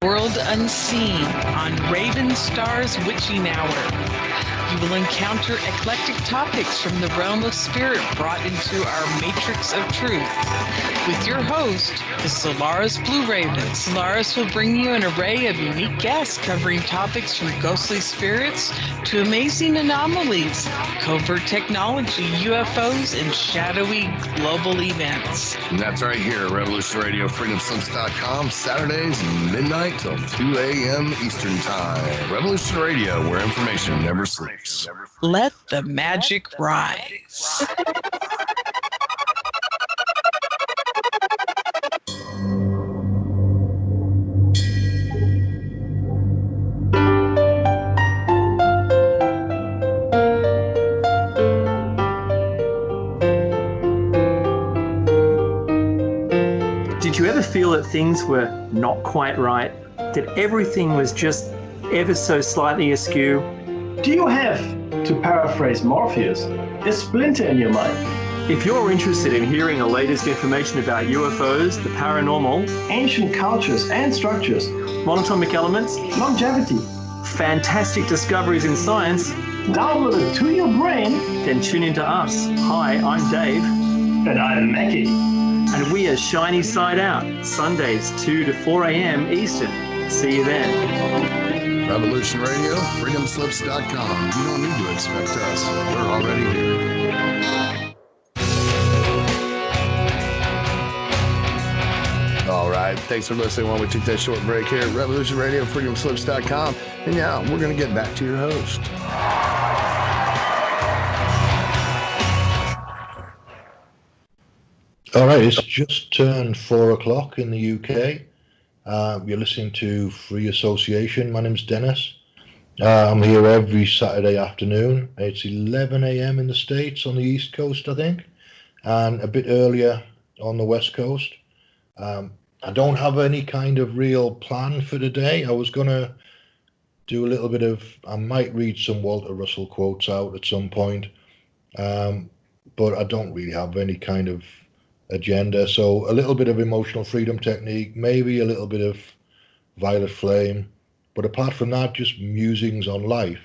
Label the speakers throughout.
Speaker 1: World Unseen on Raven Star's Witching Hour. You will encounter eclectic topics from the realm of spirit brought into our matrix of truth. With your host, the Solaris Blue Raven. Solaris will bring you an array of unique guests covering topics from ghostly spirits to amazing anomalies, covert technology, UFOs, and shadowy global events.
Speaker 2: And that's right here at Revolution Radio, freedomslips.com, Saturdays, midnight till 2 a.m. Eastern Time. Revolution Radio, where information never sleeps.
Speaker 1: Let the magic rise.
Speaker 3: Did you ever feel that things were not quite right? That everything was just ever so slightly askew?
Speaker 4: Do you have, to paraphrase Morpheus, a splinter in your mind?
Speaker 3: If you're interested in hearing the latest information about UFOs, the paranormal,
Speaker 4: ancient cultures and structures,
Speaker 3: monatomic elements,
Speaker 4: longevity,
Speaker 3: fantastic discoveries in science,
Speaker 4: downloaded to your brain,
Speaker 3: then tune into us. Hi, I'm Dave.
Speaker 4: And I'm Mackie.
Speaker 3: And we are Shiny Side Out, Sundays 2 to 4 a.m. Eastern. See you then.
Speaker 2: Revolution Radio, freedomslips.com. You don't need to expect us. We're already here. All right. Thanks for listening while we took that short break here at Revolution Radio, freedomslips.com. And yeah, we're going to get back to your host.
Speaker 5: All right. It's just turned 4 o'clock in the UK. You're listening to Free Association. My name's Dennis. I'm here every Saturday afternoon. It's 11 a.m. in the States on the East Coast, I think, and a bit earlier on the West Coast. I don't have any kind of real plan for today. I was going to do a little bit of, I might read some Walter Russell quotes out at some point, but I don't really have any kind of agenda. So a little bit of emotional freedom technique, maybe a little bit of violet flame, but apart from that, just musings on life.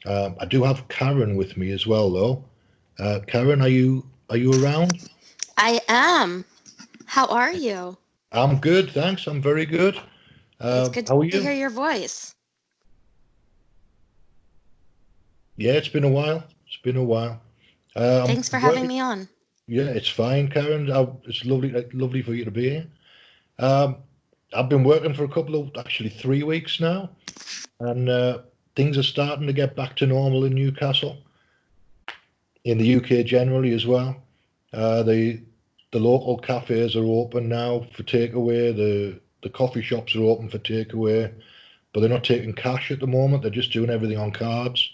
Speaker 5: I do have Karen with me as well, though. Karen, are you around?
Speaker 6: I am. How are you?
Speaker 5: I'm good, thanks. I'm very good.
Speaker 6: It's good
Speaker 5: how are
Speaker 6: to
Speaker 5: you?
Speaker 6: hear your voice.
Speaker 5: Yeah, it's been a while.
Speaker 6: Thanks for having me on.
Speaker 5: Yeah, it's fine, Karen. It's lovely for you to be here. I've been working for actually 3 weeks now, and things are starting to get back to normal in Newcastle, in the UK generally as well. The local cafes are open now for takeaway. The coffee shops are open for takeaway, but they're not taking cash at the moment. They're just doing everything on cards.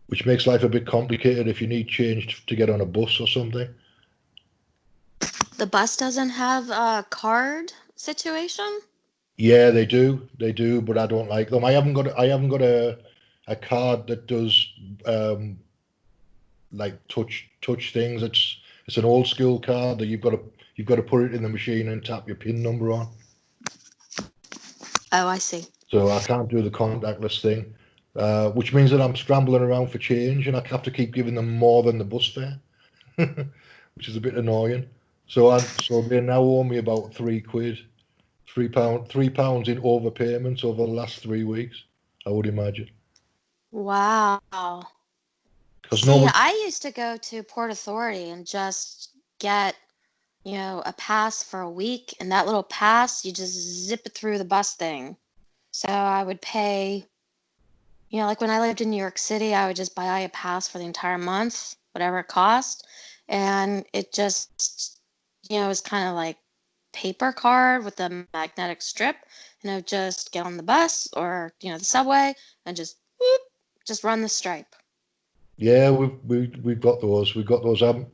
Speaker 5: Which makes life a bit complicated if you need change to get on a bus or something.
Speaker 6: The bus doesn't have a card situation?
Speaker 5: Yeah, they do, but I don't like them. I haven't got a card that does like touch things. It's an old school card that you've got to put it in the machine and tap your PIN number on.
Speaker 6: Oh, I see.
Speaker 5: So I can't do the contactless thing. Which means that I'm scrambling around for change, and I have to keep giving them more than the bus fare, which is a bit annoying. So they now owe me about £3, £3 in overpayments over the last 3 weeks, I would imagine.
Speaker 6: Wow. I used to go to Port Authority and just get, a pass for a week, and that little pass, you just zip it through the bus thing. So I would pay. Like when I lived in New York City, I would just buy a pass for the entire month, whatever it cost. And it just, was kind of like paper card with a magnetic strip. And I would just get on the bus or, the subway and just run the stripe.
Speaker 5: Yeah, we've got those. Because I'm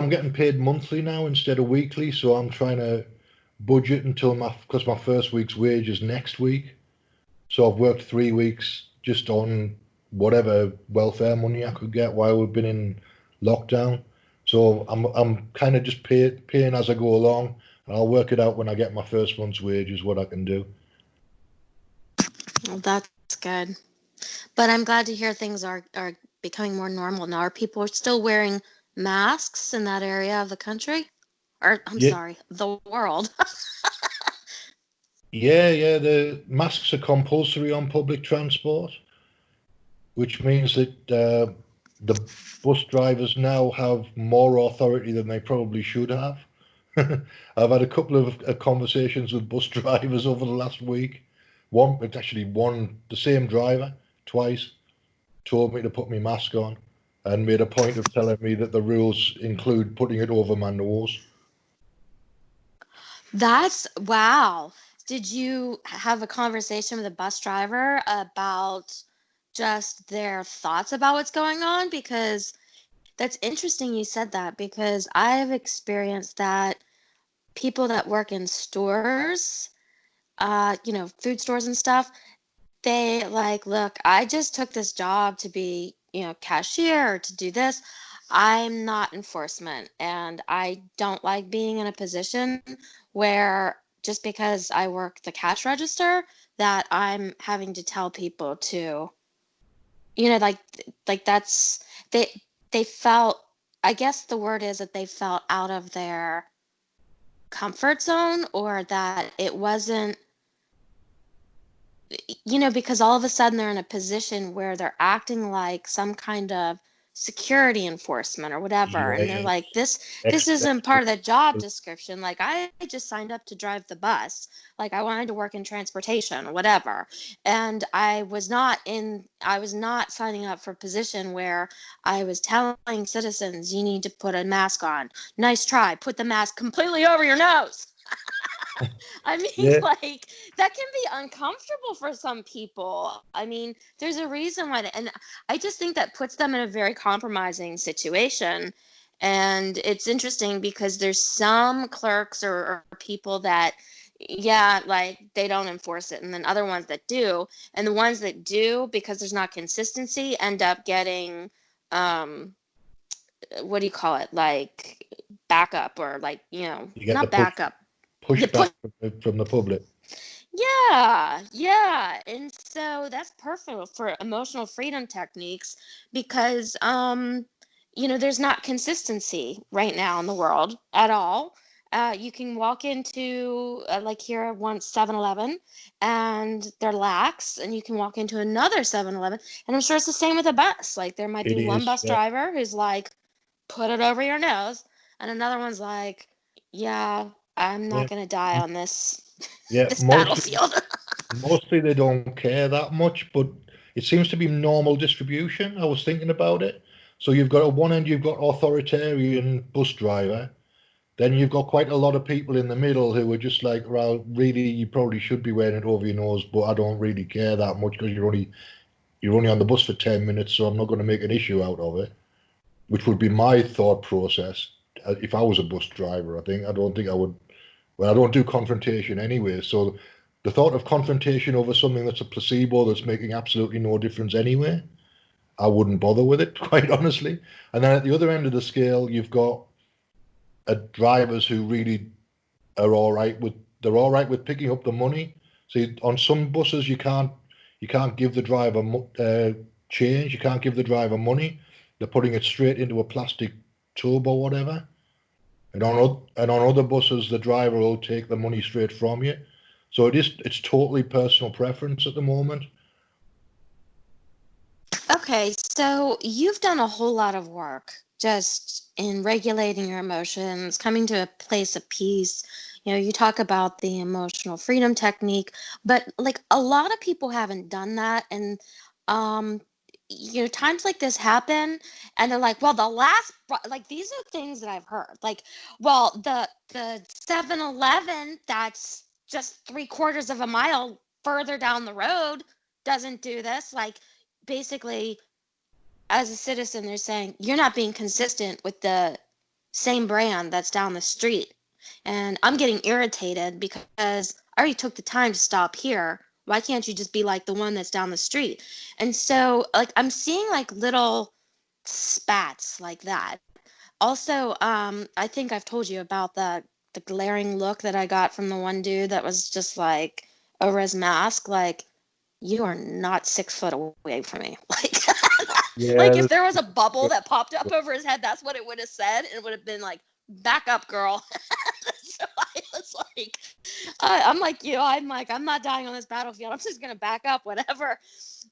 Speaker 5: getting paid monthly now instead of weekly. So I'm trying to budget because my first week's wage is next week. So I've worked 3 weeks just on whatever welfare money I could get while we've been in lockdown. So I'm kind of just paying as I go along, and I'll work it out when I get my first month's wages what I can do.
Speaker 6: Well, that's good. But I'm glad to hear things are becoming more normal now. Are people still wearing masks in that area of the country? Or, I'm
Speaker 5: Yeah,
Speaker 6: sorry, the world.
Speaker 5: yeah. The masks are compulsory on public transport, which means that the bus drivers now have more authority than they probably should have. I've had a couple of conversations with bus drivers over the last week. The same driver twice told me to put my mask on and made a point of telling me that the rules include putting it over my nose.
Speaker 6: That's wow. Did you have a conversation with a bus driver about just their thoughts about what's going on? Because that's interesting you said that because I've experienced that people that work in stores, food stores and stuff, they like, look, I just took this job to be, cashier or to do this. I'm not enforcement, and I don't like being in a position where just because I work the cash register that I'm having to tell people to, like that's they they felt, I guess the word is that they felt out of their comfort zone or that it wasn't, because all of a sudden they're in a position where they're acting like some kind of security enforcement or whatever, and they're
Speaker 5: Yeah,
Speaker 6: like, this
Speaker 5: ex-
Speaker 6: isn't part of the job description. Like, I just signed up to drive the bus. Like, I wanted to work in transportation or whatever, and I was not signing up for a position where I was telling citizens, you need to put a mask on. Nice try, put the mask completely over your nose. I mean,
Speaker 5: yeah,
Speaker 6: like, that can be uncomfortable for some people. I mean, there's a reason why, and I just think that puts them in a very compromising situation. And it's interesting because there's some clerks or people that, yeah, like they don't enforce it, and then other ones that do. And the ones that do, because there's not consistency, end up getting, um, what do you call it? Like backup or like,
Speaker 5: you get the
Speaker 6: not backup. The
Speaker 5: pushback from the public.
Speaker 6: Yeah, yeah. And so that's perfect for emotional freedom techniques because there's not consistency right now in the world at all. You can walk into like here at one 7-Eleven and they're lax, and you can walk into another 7-Eleven, and I'm sure it's the same with a bus. Like there might be
Speaker 5: It
Speaker 6: one
Speaker 5: is,
Speaker 6: bus
Speaker 5: yeah,
Speaker 6: driver who's like, put it over your nose, and another one's like, yeah, I'm
Speaker 5: yeah,
Speaker 6: not gonna die on this
Speaker 5: yeah.
Speaker 6: this battlefield.
Speaker 5: Mostly they don't care that much, but it seems to be normal distribution. I was thinking about it. So you've got at one end you've got authoritarian bus driver, then you've got quite a lot of people in the middle who are just like, well, really, you probably should be wearing it over your nose, but I don't really care that much because you're only on the bus for 10 minutes, so I'm not going to make an issue out of it. Which would be my thought process if I was a bus driver. I don't think I would. Well, I don't do confrontation anyway, so the thought of confrontation over something that's a placebo that's making absolutely no difference anyway, I wouldn't bother with it, quite honestly. And then at the other end of the scale, you've got drivers who really are all right with they're all right with picking up the money. See, on some buses you can't give the driver change. You can't give the driver money. They're putting it straight into a plastic tube or whatever. And on other buses, the driver will take the money straight from you. So it's totally personal preference at the moment.
Speaker 6: Okay, so you've done a whole lot of work just in regulating your emotions, coming to a place of peace. You talk about the emotional freedom technique, but like a lot of people haven't done that. And, um, times like this happen, and they're like, well, like these are things that I've heard. Like, well, the 7-Eleven that's just 3/4 of a mile further down the road doesn't do this. Like, basically, as a citizen, they're saying you're not being consistent with the same brand that's down the street. And I'm getting irritated because I already took the time to stop here. Why can't you just be like the one that's down the street? And so, like, I'm seeing like little spats like that. Also, I think I've told you about the glaring look that I got from the one dude that was just like over his mask, like, you are not 6 foot away from me. Like
Speaker 5: Yeah,
Speaker 6: if there was a bubble that popped up over his head, that's what it would have said. It would have been like, back up, girl. So I was like, I'm like you. I'm like, I'm not dying on this battlefield. I'm just gonna back up, whatever.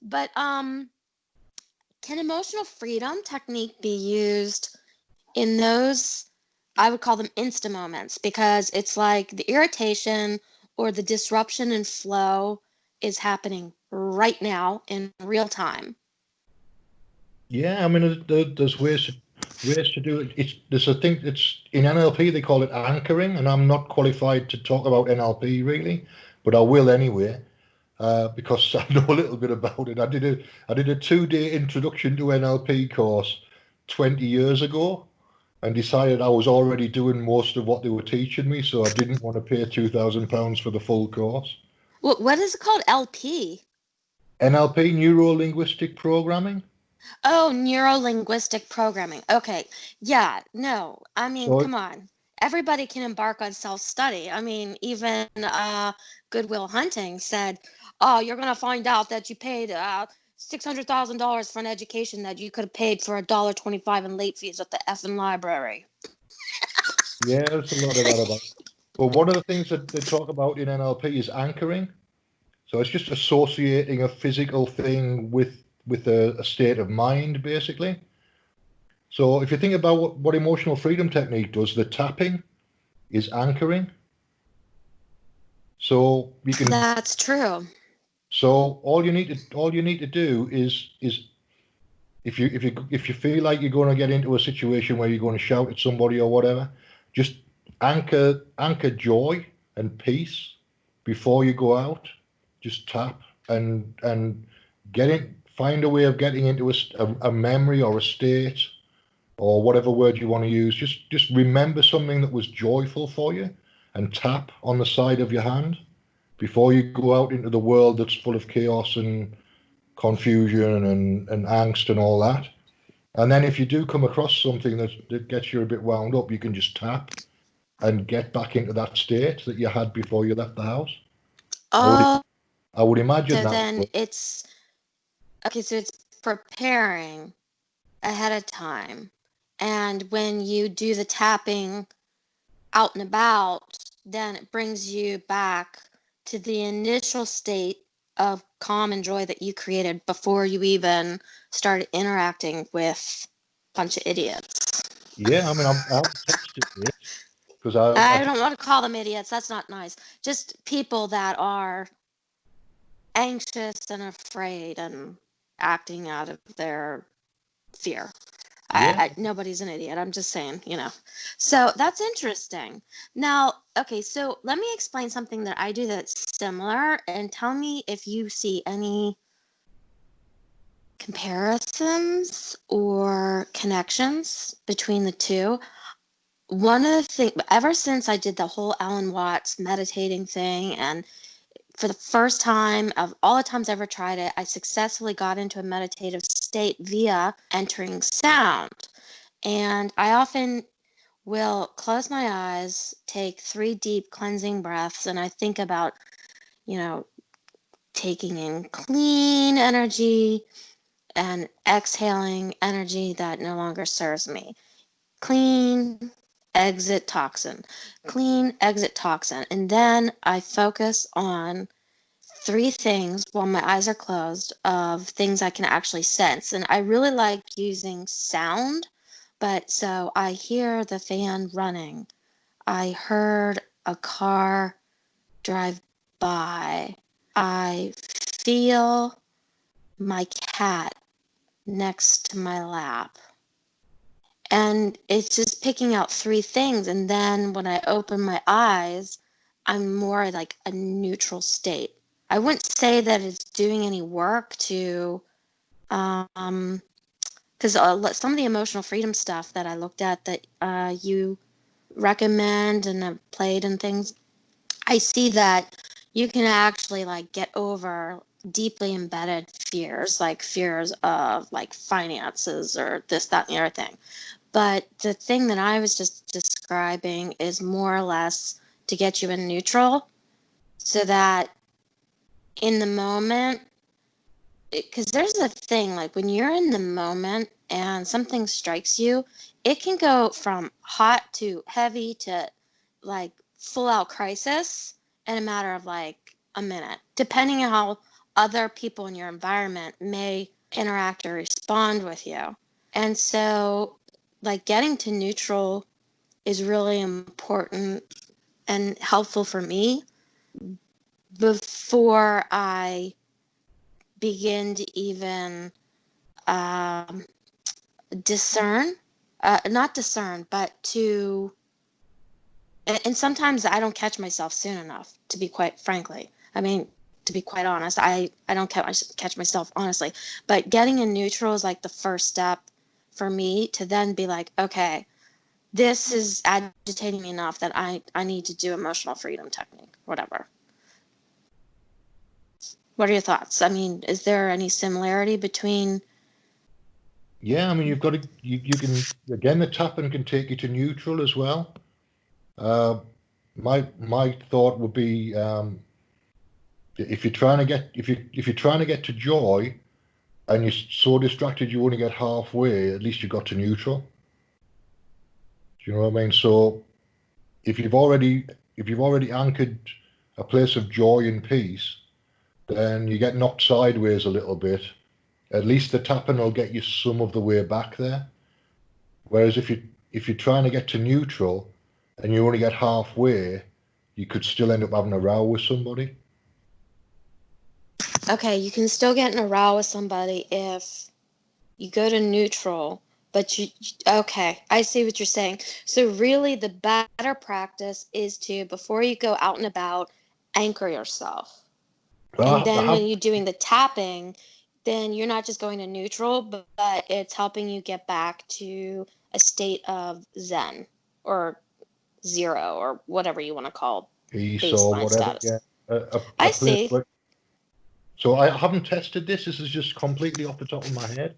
Speaker 6: But can emotional freedom technique be used in those, I would call them insta moments, because it's like the irritation or the disruption in flow is happening right now in real time.
Speaker 5: yeah. I mean, there's ways to do it. There's a thing. It's in NLP they call it anchoring, and I'm not qualified to talk about NLP really, but I will anyway. Because I know a little bit about it. I did a 2-day introduction to NLP course 20 years ago, and decided I was already doing most of what they were teaching me, so I didn't want to pay £2,000 for the full course.
Speaker 6: What is it called? LP?
Speaker 5: NLP, neuro linguistic programming.
Speaker 6: Oh, neuro-linguistic programming. Okay. Yeah, no. I mean,
Speaker 5: So
Speaker 6: come on. Everybody can embark on self-study. I mean, even Goodwill Hunting said, "Oh, you're gonna find out that you paid $600,000 for an education that you could have paid for $1.25 in late fees at the effing library."
Speaker 5: yeah, there's a lot of that about. But one of the things that they talk about in NLP is anchoring. So it's just associating a physical thing with a state of mind, basically. So if you think about what emotional freedom technique does, the tapping is anchoring. So you can.
Speaker 6: That's true.
Speaker 5: So all you need to do is if you feel like you're going to get into a situation where you're going to shout at somebody or whatever, just anchor joy and peace before you go out. Just tap and get it. Find a way of getting into a memory or a state or whatever word you want to use. Just remember something that was joyful for you and tap on the side of your hand before you go out into the world that's full of chaos and confusion and angst and all that. And then if you do come across something that gets you a bit wound up, you can just tap and get back into that state that you had before you left the house.
Speaker 6: Oh,
Speaker 5: I would imagine
Speaker 6: so
Speaker 5: that.
Speaker 6: then it's okay, so it's preparing ahead of time. And when you do the tapping out and about, then it brings you back to the initial state of calm and joy that you created before you even started interacting with a bunch of idiots.
Speaker 5: Yeah, I mean, I've tested this because
Speaker 6: I don't want to call them idiots. That's not nice. Just people that are anxious and afraid and acting out of their fear.
Speaker 5: yeah,
Speaker 6: Nobody's an idiot. I'm just saying, you know. So that's interesting. Now, okay, so let me explain something that I do that's similar and tell me if you see any comparisons or connections between the two. One of the things, ever since I did the whole Alan Watts meditating thing, and for the first time of all the times I ever tried it, I successfully got into a meditative state via entering sound. And I often will close my eyes, take 3 deep cleansing breaths, and I think about, you know, taking in clean energy and exhaling energy that no longer serves me. Clean, exit toxin. Clean, exit toxin. And then I focus on 3 things while my eyes are closed of things I can actually sense. And I really like using sound. But so I hear the fan running. I heard a car drive by. I feel my cat next to my lap. And it's just picking out 3 things. And then when I open my eyes, I'm more like a neutral state. I wouldn't say that it's doing any work to, because some of the emotional freedom stuff that I looked at that you recommend and have played and things, I see that you can actually like get over deeply embedded fears, like fears of like finances or this, that, and the other thing. But the thing that I was just describing is more or less to get you in neutral so that in the moment, because there's a thing like when you're in the moment and something strikes you, it can go from hot to heavy to like full out crisis in a matter of like a minute, depending on how other people in your environment may interact or respond with you. And so, like, getting to neutral is really important and helpful for me before I begin to even um, discern, not discern, but to, and sometimes I don't catch myself soon enough, to be quite frankly. I mean, to be quite honest, I don't catch myself honestly, but getting in neutral is like the first step for me to then be like, okay, this is agitating me enough that I need to do emotional freedom technique, whatever. What are your thoughts? I mean, is there any similarity between?
Speaker 5: Yeah, I mean, you've got to, you can, again, the tapping can take you to neutral as well. My thought would be, if you're trying to get, if you're trying to get to joy and you're so distracted you only get halfway, at least you got to neutral. Do you know what I mean? So if you've already anchored a place of joy and peace, then you get knocked sideways a little bit. At least the tapping will get you some of the way back there. Whereas if you're trying to get to neutral and you only get halfway, you could still end up having a row with somebody.
Speaker 6: Okay, you can still get in a row with somebody if you go to neutral, but okay, I see what you're saying. So really the better practice is to, before you go out and about, anchor yourself. And
Speaker 5: I
Speaker 6: then
Speaker 5: have,
Speaker 6: when you're doing the tapping, then you're not just going to neutral, but it's helping you get back to a state of Zen or zero or whatever you want to call
Speaker 5: peace or
Speaker 6: baseline
Speaker 5: whatever.
Speaker 6: status.
Speaker 5: Yeah, a
Speaker 6: I
Speaker 5: place
Speaker 6: see.
Speaker 5: where. So I haven't tested this. This is just completely off the top of my head,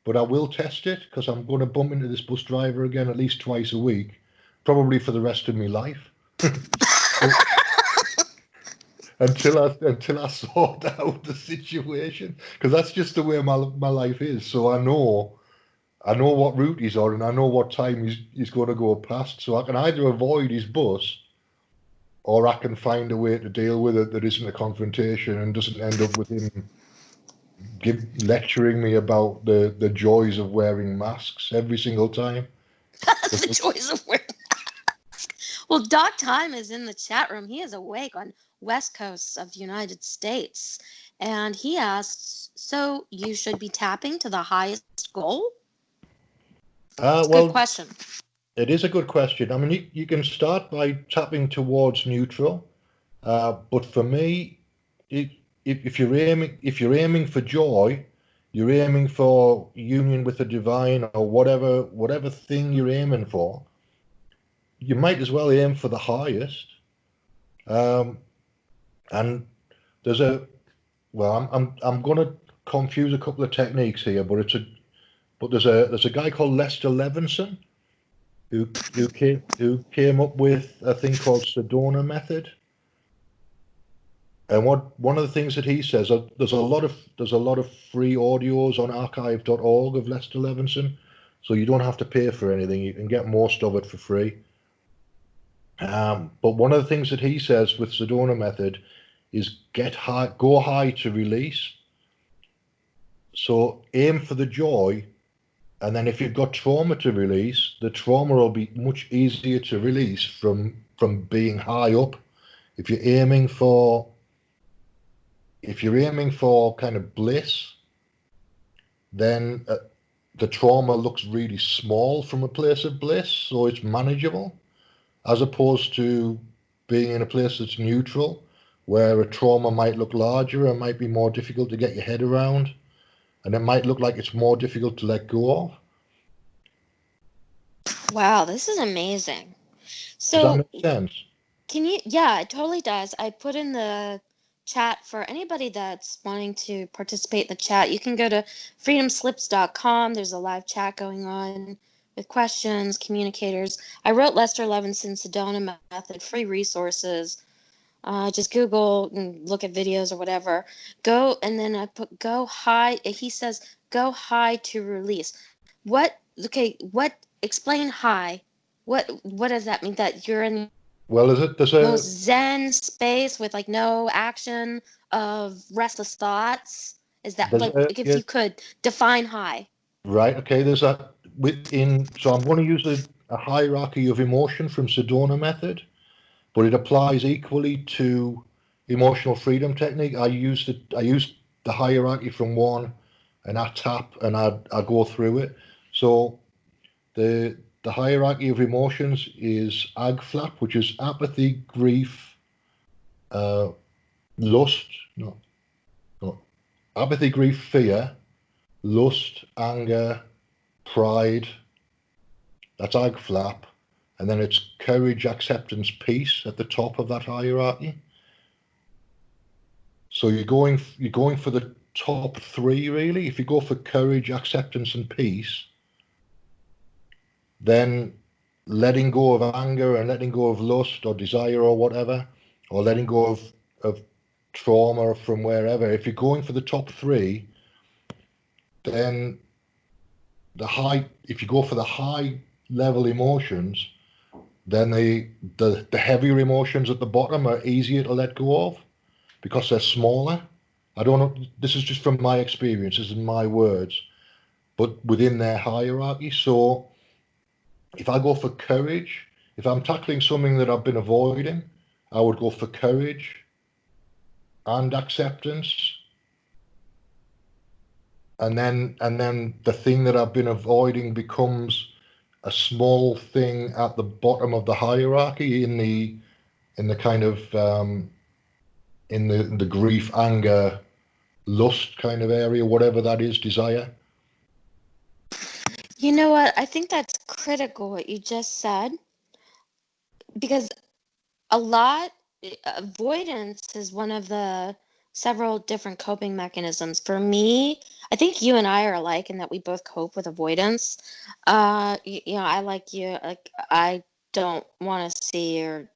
Speaker 5: but I will test it because I'm going to bump into this bus driver again at least twice a week, probably for the rest of my life. So until I sort out the situation, because that's just the way my life is. So I know what route he's on and I know what time he's going to go past. So I can either avoid his bus or I can find a way to deal with it that isn't a confrontation and doesn't end up with him lecturing me about the joys of wearing masks every single time.
Speaker 6: The joys of wearing. Well, Doc Time is in the chat room. He is awake on West Coast of the United States. And he asks, so you should be tapping to the highest goal? It's a good
Speaker 5: Well,
Speaker 6: question.
Speaker 5: it is a good question. I mean, you can start by tapping towards neutral, but for me, if you're aiming for joy, you're aiming for union with the divine or whatever thing you're aiming for, you might as well aim for the highest. And there's I'm going to confuse a couple of techniques here, but there's a guy called Lester Levinson who came up with a thing called Sedona method. And one of the things that he says, there's a lot of free audios on archive.org of Lester Levinson, so you don't have to pay for anything. You can get most of it for free. But one of the things that he says with Sedona method is go high to release. So aim for the joy, and then if you've got trauma to release, the trauma will be much easier to release from being high up. If you're aiming for kind of bliss, then the trauma looks really small from a place of bliss, so it's manageable, as opposed to being in a place that's neutral, where a trauma might look larger and might be more difficult to get your head around, and it might look like it's more difficult to let go of.
Speaker 6: Wow, this is amazing.
Speaker 5: Does that
Speaker 6: So
Speaker 5: make sense?
Speaker 6: yeah, it totally does. I put in the chat for anybody that's wanting to participate in the chat. You can go to freedomslips.com. There's a live chat going on with questions, communicators. I wrote Lester Levinson's Sedona Method, free resources. Just Google and look at videos or whatever. Go, and then I put go high. He says go high to release. What? Okay, what? Explain high. What does that mean? That you're in
Speaker 5: Well, there's
Speaker 6: most
Speaker 5: a
Speaker 6: zen space with like no action of restless thoughts? Is that
Speaker 5: there's
Speaker 6: like
Speaker 5: a
Speaker 6: if
Speaker 5: yeah,
Speaker 6: you could define high?
Speaker 5: right. Okay, there's a within. So I'm going to use a hierarchy of emotion from Sedona method, but it applies equally to emotional freedom technique. I use the hierarchy from one, and I tap and I go through it. So the hierarchy of emotions is AGFLAP, which is apathy, grief, uh, lust, no, apathy, grief, fear, lust, anger, pride. That's AGFLAP, and then it's courage, acceptance, peace at the top of that hierarchy. So you're going for the top three really. If you go for courage, acceptance, and peace, then letting go of anger and letting go of lust or desire or whatever, or letting go of trauma from wherever. If you're going for the top three, then if you go for the high level emotions, then the heavier emotions at the bottom are easier to let go of because they're smaller. I don't know. This is just from my experience. This is my words, but within their hierarchy. So if I go for courage, if I'm tackling something that I've been avoiding, I would go for courage and acceptance. And then the thing that I've been avoiding becomes a small thing at the bottom of the hierarchy in the kind of in the grief, anger, lust kind of area, whatever that is, desire.
Speaker 6: You know what? I think that's critical what you just said, because a lot avoidance is one of the several different coping mechanisms. For me, I think you and I are alike in that we both cope with avoidance. You know, I like you, like I don't want to see, or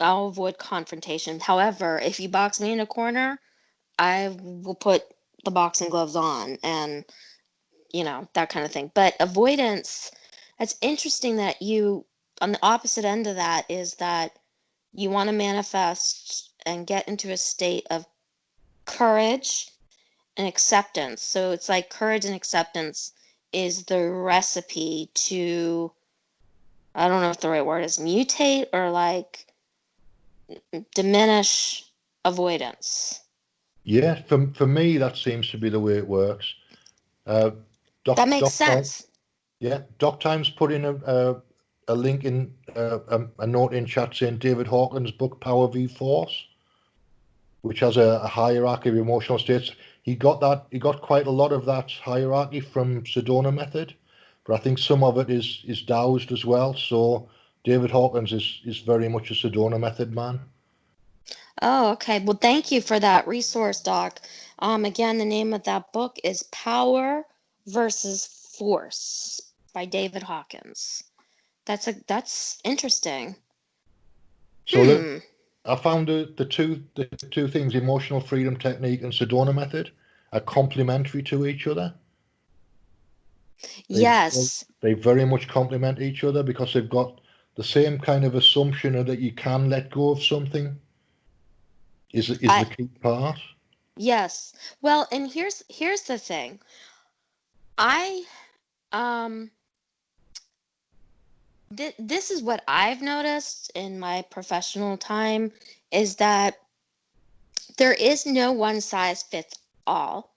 Speaker 6: I'll avoid confrontation. However, if you box me in a corner, I will put the boxing gloves on and, you know, that kind of thing. But avoidance, it's interesting that you, on the opposite end of that, is that you want to manifest and get into a state of courage and acceptance. So it's like courage and acceptance is the recipe to, I don't know if the right word is mutate or like diminish avoidance.
Speaker 5: Yeah, for me, that seems to be the way it works. Uh,
Speaker 6: That makes
Speaker 5: Doc Time,
Speaker 6: sense.
Speaker 5: yeah, Doc Times put in a link in a note in chat saying David Hawkins' book Power v Force, which has a hierarchy of emotional states. He got quite a lot of that hierarchy from Sedona method, but I think some of it is dowsed as well. So David Hawkins is very much a Sedona method man.
Speaker 6: Oh, okay. Well, thank you for that resource, Doc. Again, the name of that book is Power versus Force by David Hawkins. That's interesting.
Speaker 5: So
Speaker 6: Hmm.
Speaker 5: I found the two things, emotional freedom technique and Sedona method, are complementary to each other. They
Speaker 6: Yes.
Speaker 5: they very much complement each other because they've got the same kind of assumption that you can let go of something is
Speaker 6: I
Speaker 5: the key part.
Speaker 6: yes. Well, and here's the thing. I um this is what I've noticed in my professional time, is that there is no one size fits all,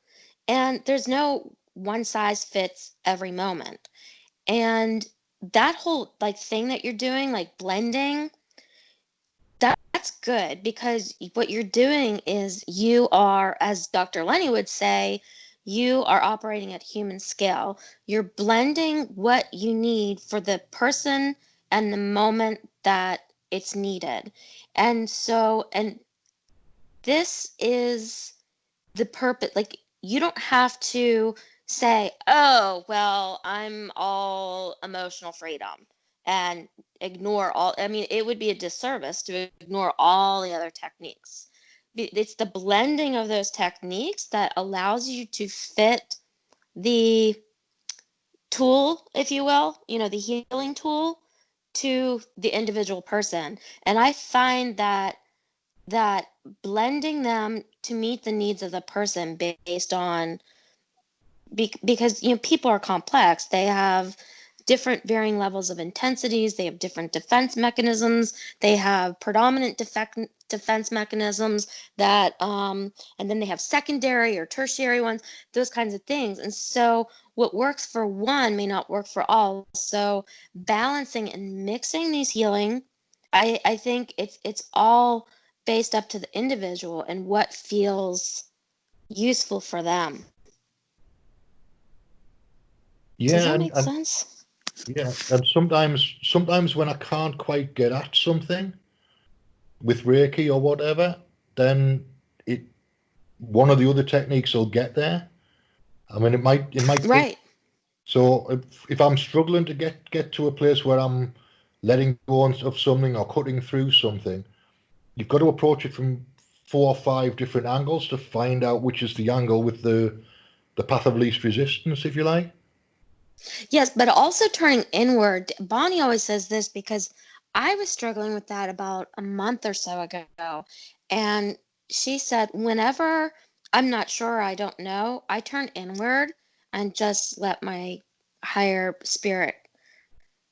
Speaker 6: and there's no one size fits every moment. And that whole like thing that you're doing, like blending, that's good, because what you're doing is you are, as Dr. Lenny would say, you are operating at human scale. You're blending what you need for the person and the moment that it's needed. And so, and this is the purpose. Like, you don't have to say, oh, well, I'm all emotional freedom and ignore all. I mean, it would be a disservice to ignore all the other techniques. It's the blending of those techniques that allows you to fit the tool, if you will, the healing tool to the individual person. And I find that blending them to meet the needs of the person based on because people are complex. They have different varying levels of intensities. They have different defense mechanisms. They have predominant defense mechanisms that and then they have secondary or tertiary ones, those kinds of things. And so what works for one may not work for all. So balancing and mixing these healing, I think it's all based up to the individual and what feels useful for them. Does
Speaker 5: Yeah,
Speaker 6: that
Speaker 5: and,
Speaker 6: make
Speaker 5: and
Speaker 6: sense?
Speaker 5: yeah, and sometimes when I can't quite get at something with Reiki or whatever, then it one of the other techniques will get there. I mean, it might take.
Speaker 6: Right.
Speaker 5: So if I'm struggling to get to a place where I'm letting go of something or cutting through something, you've got to approach it from 4 or 5 different angles to find out which is the angle with the path of least resistance, if you like.
Speaker 6: Yes, but also turning inward. Bonnie always says this because I was struggling with that about a month or so ago. And she said, whenever I'm not sure, I don't know, I turn inward and just let my higher spirit.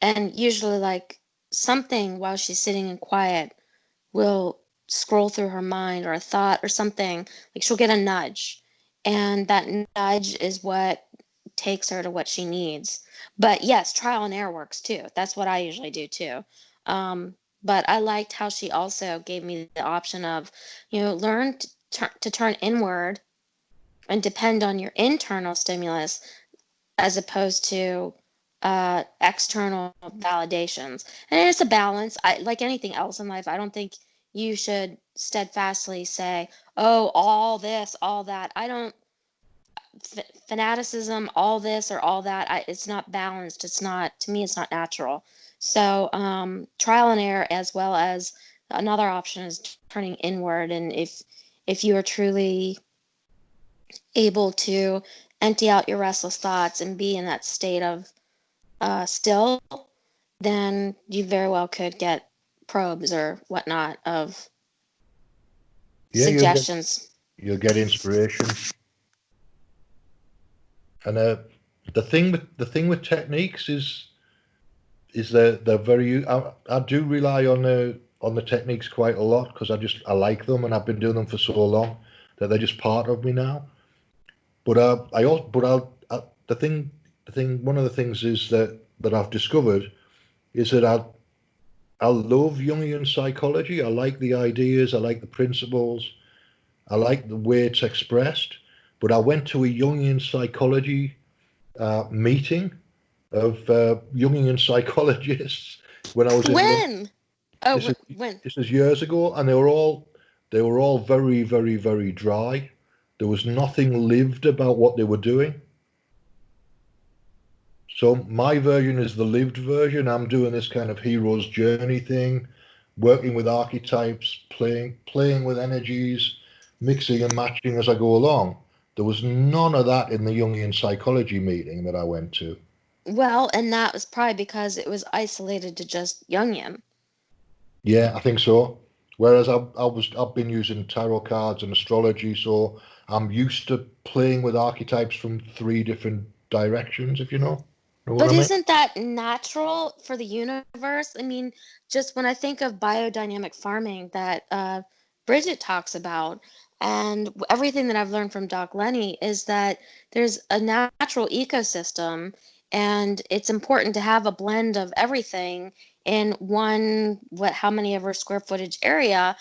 Speaker 6: And usually, like something while she's sitting in quiet will scroll through her mind or a thought or something. Like she'll get a nudge. And that nudge is what takes her to what she needs. But yes, trial and error works too. That's what I usually do too. But I liked how she also gave me the option of, learn to turn inward and depend on your internal stimulus as opposed to external validations. And it's a balance. Like anything else in life, I don't think you should steadfastly say, oh, all this, all that. I don't, fanaticism, all this or all that, it's not balanced. It's not, to me, it's not natural. So trial and error, as well as another option is turning inward. And if you are truly able to empty out your restless thoughts and be in that state of still, then you very well could get probes or whatnot of
Speaker 5: Yeah,
Speaker 6: suggestions.
Speaker 5: you'll get inspiration. And the thing with techniques is they're very. I do rely on the techniques quite a lot because I like them and I've been doing them for so long that they're just part of me now. But I also but the thing one of the things is that I've discovered is that I love Jungian psychology. I like the ideas. I like the principles. I like the way it's expressed. But I went to a Jungian psychology meeting of Jungian psychologists when I was in London.
Speaker 6: When? Oh,
Speaker 5: This is
Speaker 6: when?
Speaker 5: this is years ago, and they were all very, very, very dry. There was nothing lived about what they were doing. So my version is the lived version. I'm doing this kind of hero's journey thing, working with archetypes, playing with energies, mixing and matching as I go along. There was none of that in the Jungian psychology meeting that I went to.
Speaker 6: Well, and that was probably because it was isolated to just Jungian.
Speaker 5: Yeah, I think so. Whereas I've been using tarot cards and astrology, so I'm used to playing with archetypes from 3 different directions, if you know what
Speaker 6: But
Speaker 5: I mean.
Speaker 6: isn't that natural for the universe? I mean, just when I think of biodynamic farming that Bridget talks about, and everything that I've learned from Doc Lenny is that there's a natural ecosystem, and it's important to have a blend of everything in one, how many ever square footage area,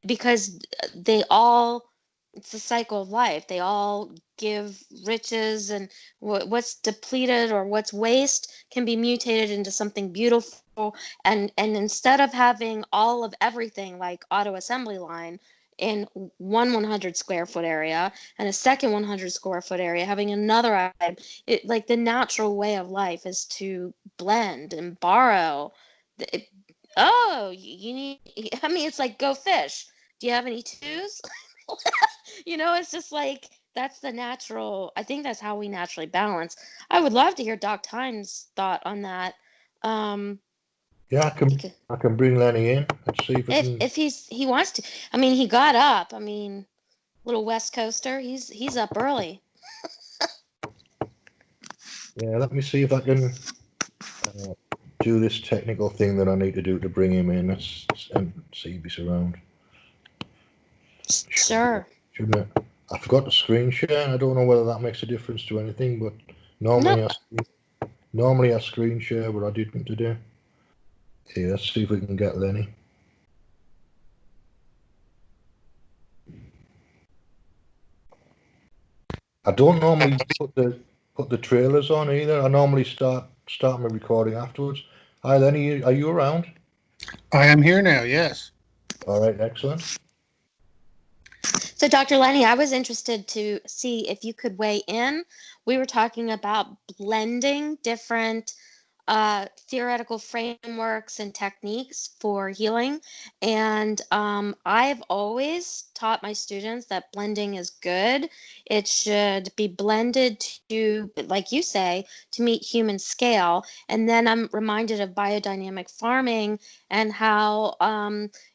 Speaker 6: because they all, it's the cycle of life. They all give riches, and what's depleted or what's waste can be mutated into something beautiful. And instead of having all of everything like auto assembly line, in one 100 square foot area and a second 100 square foot area having another item. It, like, the natural way of life is to blend and borrow. It, oh, you need, I mean, it's like, go fish. Do you have any twos? It's just like, that's the natural, I think that's how we naturally balance. I would love to hear Doc Time's thought on that.
Speaker 5: Yeah, I can bring Lenny in and see if we can.
Speaker 6: If he wants to. I mean, he got up. I mean, little West Coaster. He's up early.
Speaker 5: Yeah, let me see if I can do this technical thing that I need to do to bring him in. And see if he's around.
Speaker 6: Sure.
Speaker 5: Shouldn't it? I forgot to screen share, and I don't know whether that makes a difference to anything, but normally I screen share, but I didn't today. Okay, let's see if we can get Lenny. I don't normally put the trailers on either. I normally start my recording afterwards. Hi Lenny, are you around?
Speaker 7: I am here now, yes.
Speaker 5: All right, excellent.
Speaker 6: So, Dr. Lenny, I was interested to see if you could weigh in. We were talking about blending different theoretical frameworks and techniques for healing. And I've always taught my students that blending is good. It should be blended to, like you say, to meet human scale. And then I'm reminded of biodynamic farming and how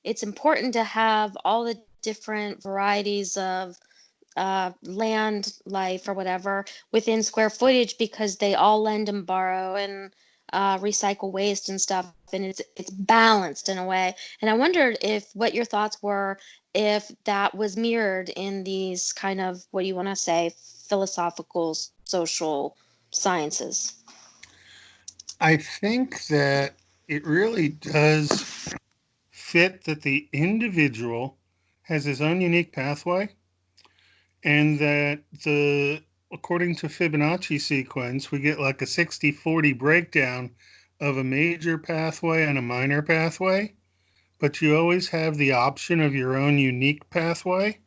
Speaker 6: it's important to have all the different varieties of land life or whatever within square footage, because they all lend and borrow and recycle waste and stuff, and it's balanced in a way. And I wondered if what your thoughts were, if that was mirrored in these kind of, what do you want to say, philosophical social sciences.
Speaker 7: I think that it really does fit that the individual has his own unique pathway, and that according to Fibonacci sequence, we get like a 60-40 breakdown of a major pathway and a minor pathway, but you always have the option of your own unique pathway.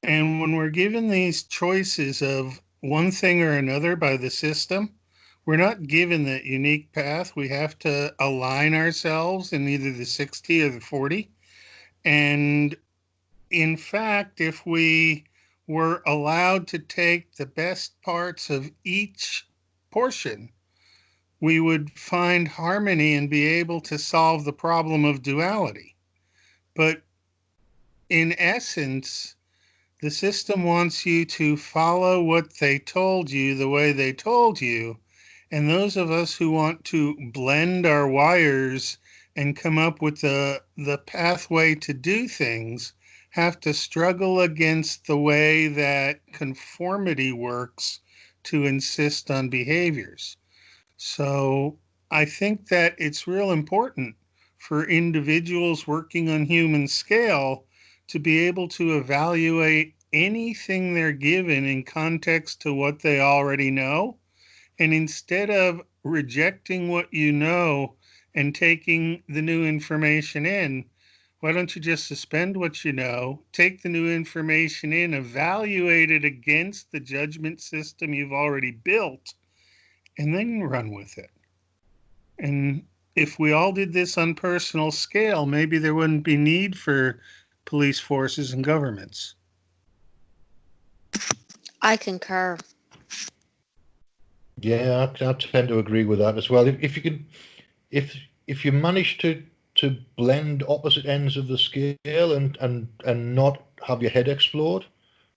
Speaker 7: And when we're given these choices of one thing or another by the system, we're not given that unique path. We have to align ourselves in either the 60 or the 40. And in fact, if we were allowed to take the best parts of each portion, we would find harmony and be able to solve the problem of duality. But in essence, the system wants you to follow what they told you the way they told you. And those of us who want to blend our wires and come up with the pathway to do things have to struggle against the way that conformity works to insist on behaviors. So I think that it's real important for individuals working on human scale to be able to evaluate anything they're given in context to what they already know. And instead of rejecting what you know and taking the new information in, why don't you just suspend what you know, take the new information in, evaluate it against the judgment system you've already built, and then run with it. And if we all did this on personal scale, maybe there wouldn't be need for police forces and governments.
Speaker 6: I concur.
Speaker 5: Yeah, I tend to agree with that as well. If you can, if you manage to blend opposite ends of the scale and not have your head explode,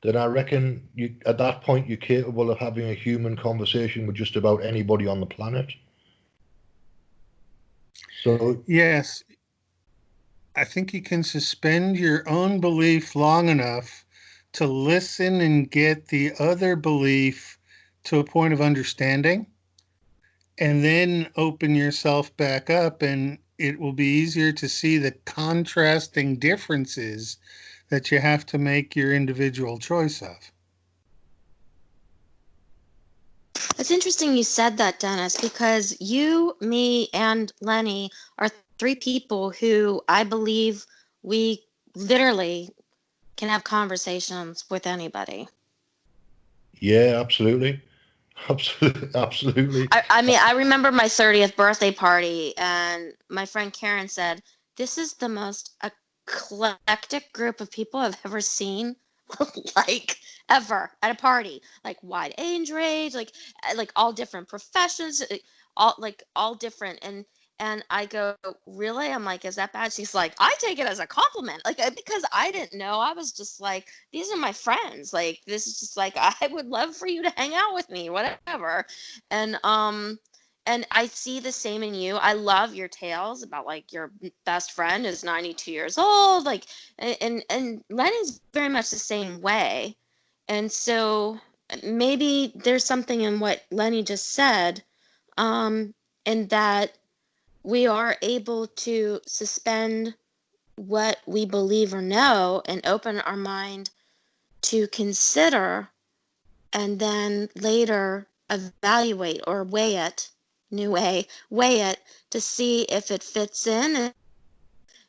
Speaker 5: then I reckon you at that point you're capable of having a human conversation with just about anybody on the planet. So
Speaker 7: yes, I think you can suspend your own belief long enough to listen and get the other belief to a point of understanding, and then open yourself back up, and it will be easier to see the contrasting differences that you have to make your individual choice of.
Speaker 6: It's interesting you said that, Dennis, because you, me, and Lenny are three people who I believe we literally can have conversations with anybody.
Speaker 5: Yeah, absolutely. Absolutely.
Speaker 6: I mean, I remember my 30th birthday party, and my friend Karen said, "This is the most eclectic group of people I've ever seen, like ever at a party. Like wide age range, like all different professions, all different." And I go, "Really?" I'm like, "Is that bad?" She's like, "I take it as a compliment." Like because I didn't know. I was just like, "These are my friends. Like this is just like I would love for you to hang out with me, whatever." And I see the same in you. I love your tales about like your best friend is 92 years old, like and Lenny's very much the same way. And so maybe there's something in what Lenny just said, um, in that we are able to suspend what we believe or know and open our mind to consider and then later evaluate or weigh it, weigh it to see if it fits in.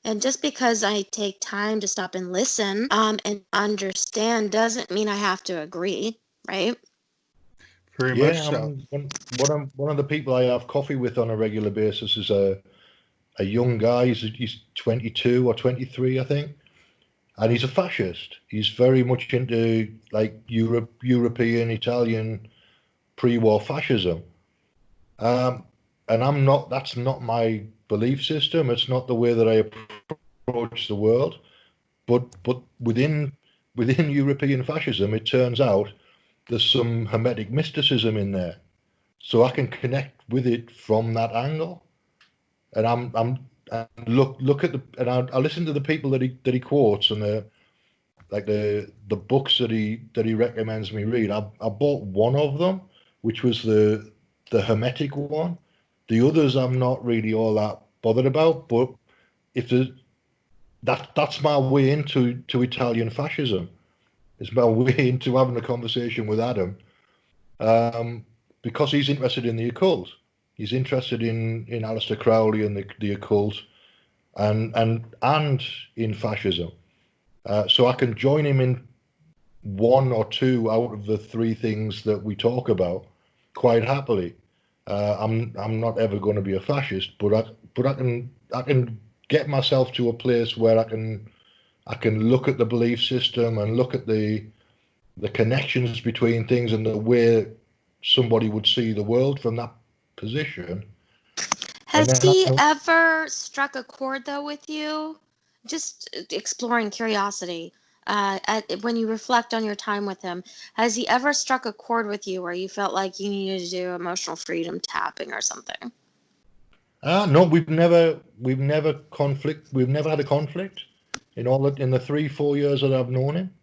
Speaker 6: And just because I take time to stop and listen, and understand doesn't mean I have to agree, right?
Speaker 7: Very much
Speaker 5: Yeah,
Speaker 7: so.
Speaker 5: one of the people I have coffee with on a regular basis is a young guy. He's 22 or 23, I think, and he's a fascist. He's very much into like European, Italian pre-war fascism. Um, and I'm not. That's not my belief system. It's not the way that I approach the world. But within European fascism, it turns out there's some Hermetic mysticism in there, so I can connect with it from that angle. And and look at I listen to the people that he quotes and the books that he recommends me read. I bought one of them, which was the Hermetic one. The others I'm not really all that bothered about. But if there's that's my way into Italian fascism. It's my way into having a conversation with Adam, um, because he's interested in the occult. He's interested in Aleister Crowley and the occult, and in fascism. So I can join him in one or two out of the three things that we talk about quite happily. I'm not ever going to be a fascist, but I can get myself to a place where I can look at the belief system and look at the connections between things and the way somebody would see the world from that position. And
Speaker 6: Has
Speaker 5: then
Speaker 6: he ever struck a chord though with you? Just exploring curiosity. When you reflect on your time with him, has he ever struck a chord with you where you felt like you needed to do emotional freedom tapping or something?
Speaker 5: no, we've never had a conflict in the 3 4 years that I've known him.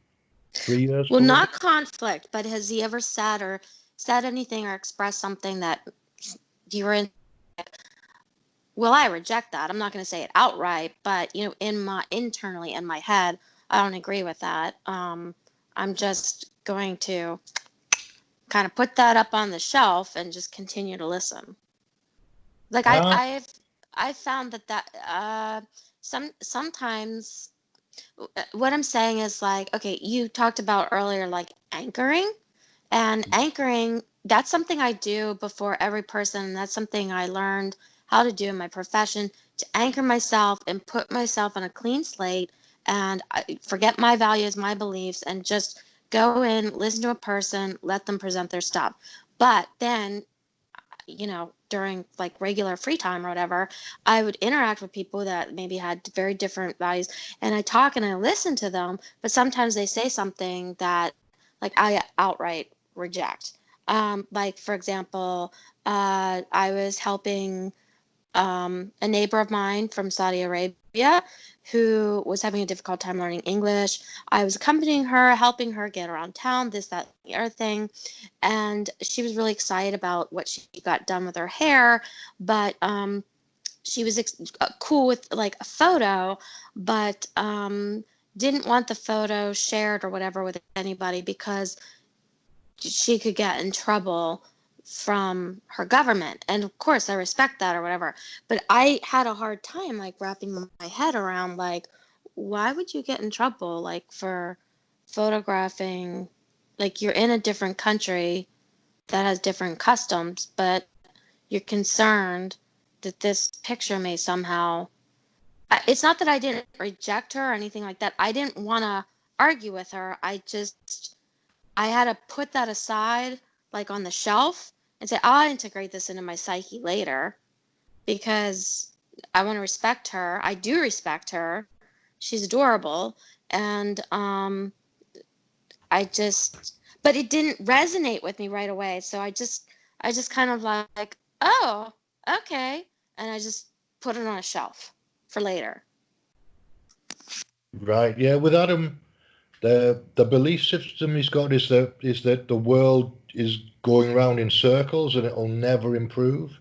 Speaker 5: 3 years,
Speaker 6: Well,
Speaker 5: 4 years.
Speaker 6: not conflict, but has he ever said anything or expressed something that you were in? Well, I reject that. I'm not going to say it outright, but internally in my head, I don't agree with that. I'm just going to kind of put that up on the shelf and just continue to listen. Like
Speaker 5: Ah,
Speaker 6: I've found that sometimes what I'm saying is like, okay, you talked about earlier like anchoring. And anchoring, that's something I do before every person. That's something I learned how to do in my profession, to anchor myself and put myself on a clean slate and forget my values, my beliefs, and just go in, listen to a person, let them present their stuff. But then, during like regular free time or whatever, I would interact with people that maybe had very different values, and I talk and I listen to them, but sometimes they say something that like I outright reject. Like for example, I was helping a neighbor of mine from Saudi Arabia who was having a difficult time learning English. I was accompanying her, helping her get around town, this, that, the other thing. And she was really excited about what she got done with her hair. But she was cool with like a photo, but didn't want the photo shared or whatever with anybody because she could get in trouble from her government. And of course, I respect that or whatever. But I had a hard time like wrapping my head around like, why would you get in trouble, like, for photographing, like, you're in a different country that has different customs, but you're concerned that this picture may somehow, it's not that I didn't reject her or anything like that. I didn't want to argue with her. I had to put that aside, like, on the shelf, and say, I'll integrate this into my psyche later because I want to respect her. I do respect her. She's adorable. And but it didn't resonate with me right away. So I just kind of like, oh, okay. And I just put it on a shelf for later.
Speaker 5: Right. Yeah. With Adam, the belief system he's got is that the world is going round in circles and it'll never improve.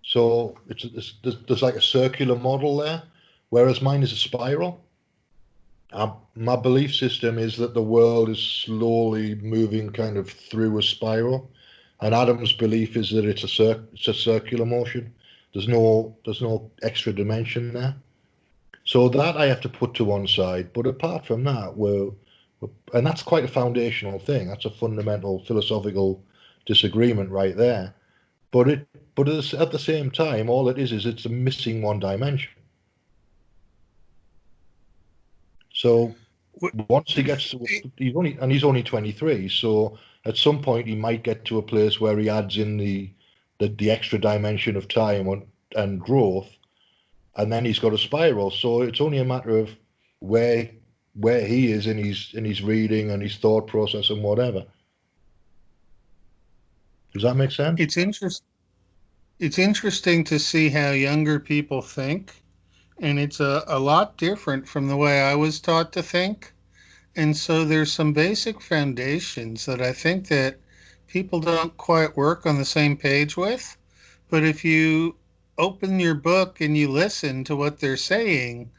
Speaker 5: So there's like a circular model there, whereas mine is a spiral. My belief system is that the world is slowly moving kind of through a spiral, and Adam's belief is that it's a circular motion. There's no extra dimension there. So that I have to put to one side. But apart from that, and that's quite a foundational thing. That's a fundamental philosophical disagreement right there. But at the same time, all it is it's a missing one dimension. So once he gets to, he's only 23, so at some point he might get to a place where he adds in the extra dimension of time and growth, and then he's got a spiral. So it's only a matter of where he is in his reading and his thought process and whatever. Does that make sense?
Speaker 7: It's interesting to see how younger people think, and it's a lot different from the way I was taught to think. And so there's some basic foundations that I think that people don't quite work on the same page with. But if you open your book and you listen to what they're saying,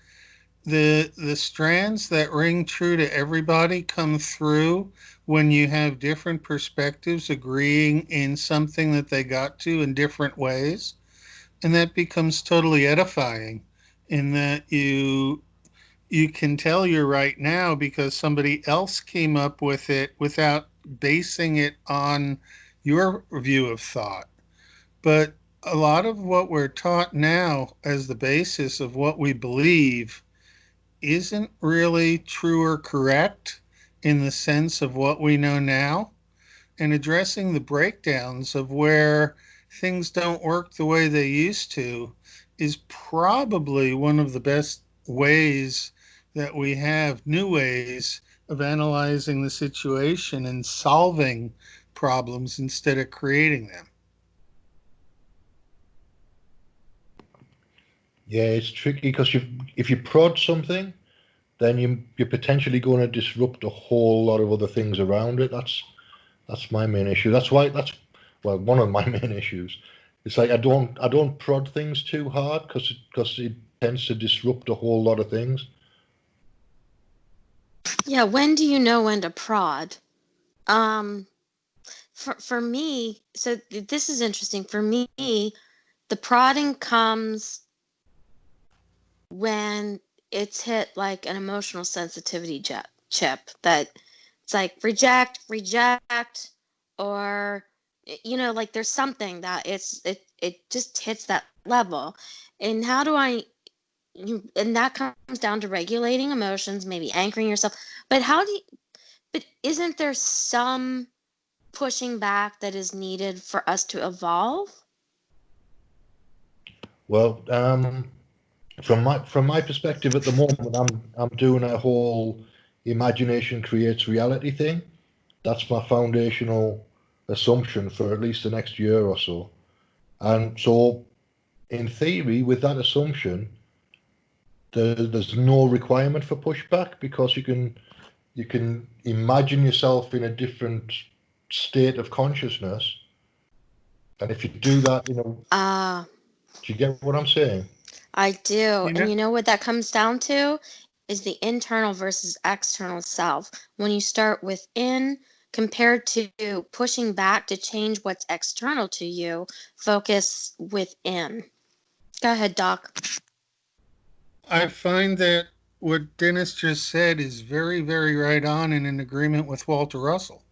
Speaker 7: the strands that ring true to everybody come through when you have different perspectives agreeing in something that they got to in different ways. And that becomes totally edifying in that you can tell you're right now because somebody else came up with it without basing it on your view of thought. But a lot of what we're taught now as the basis of what we believe isn't really true or correct in the sense of what we know now, and addressing the breakdowns of where things don't work the way they used to is probably one of the best ways that we have, new ways of analyzing the situation and solving problems instead of creating them.
Speaker 5: Yeah, it's tricky because if you prod something, then you're potentially going to disrupt a whole lot of other things around it. That's my main issue. That's one of my main issues. It's like I don't prod things too hard because it tends to disrupt a whole lot of things.
Speaker 6: Yeah, when do you know when to prod? For me, so this is interesting. For me, the prodding comes when it's hit like an emotional sensitivity chip that it's like reject, or like there's something that it just hits that level. And how do and that comes down to regulating emotions, maybe anchoring yourself. But but isn't there some pushing back that is needed for us to evolve?
Speaker 5: Well, from my perspective at the moment, I'm doing a whole imagination creates reality thing. That's my foundational assumption for at least the next year or so. And so, in theory, with that assumption, there's no requirement for pushback because you can imagine yourself in a different state of consciousness, and if you do that, do you get what I'm saying?
Speaker 6: I do.
Speaker 7: You know,
Speaker 6: And you know what that comes down to is the internal versus external self. When you start within compared to pushing back to change what's external to you, focus within. Go ahead, Doc.
Speaker 7: I find that what Dennis just said is very, very right on and in agreement with Walter Russell.